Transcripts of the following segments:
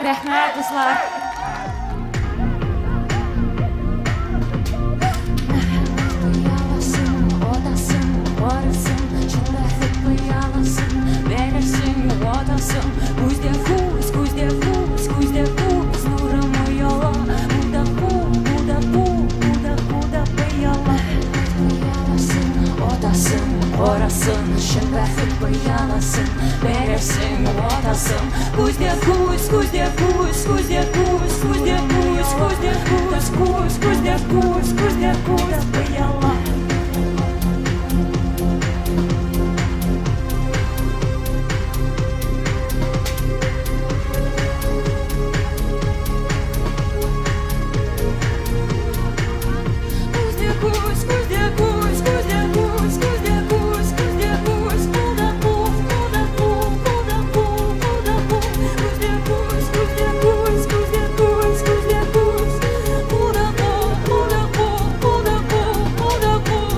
Рәхмәт, дуслар. Orasın, şəbəhət bıyalasın, verəsin, odasın. Kuzde kuz, kuzde kuz, kuzde kuz, kuzde kuz, kuzde kuz, kuz, kuzde kuz, kuzde kuz, bıyala. Kuzde kuz, kuzde kuz, kuzde kuz, kuzde kuz, kuzde kuz, kuda kuz, kuda kuz, kuda kuz, kuda kuz, kuzde kuz, kuzde kuz, kuzde kuz, kuzde kuz, kuda kuz, kuda kuz, kuda kuz, kuda kuz.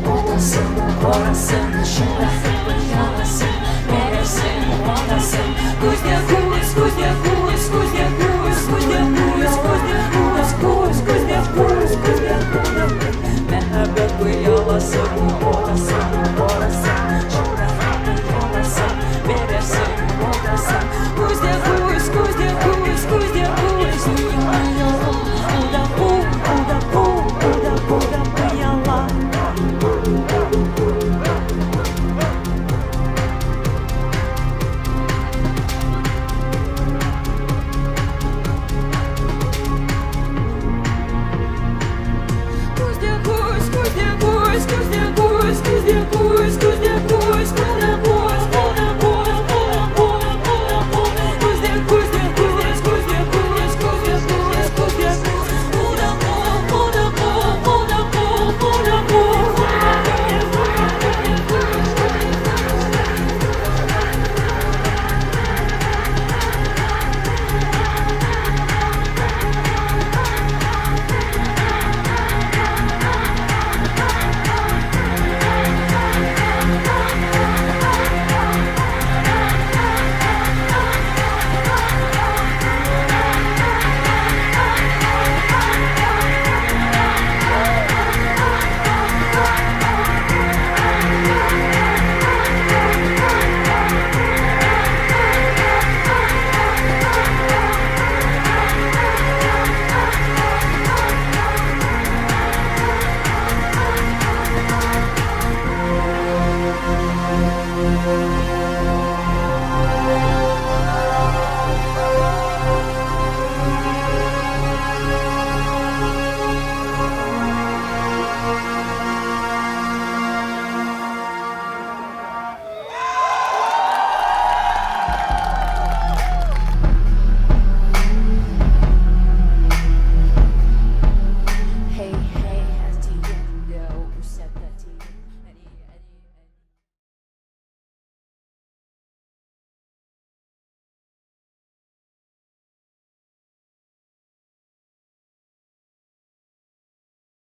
Odasın, orasın, şəbəhət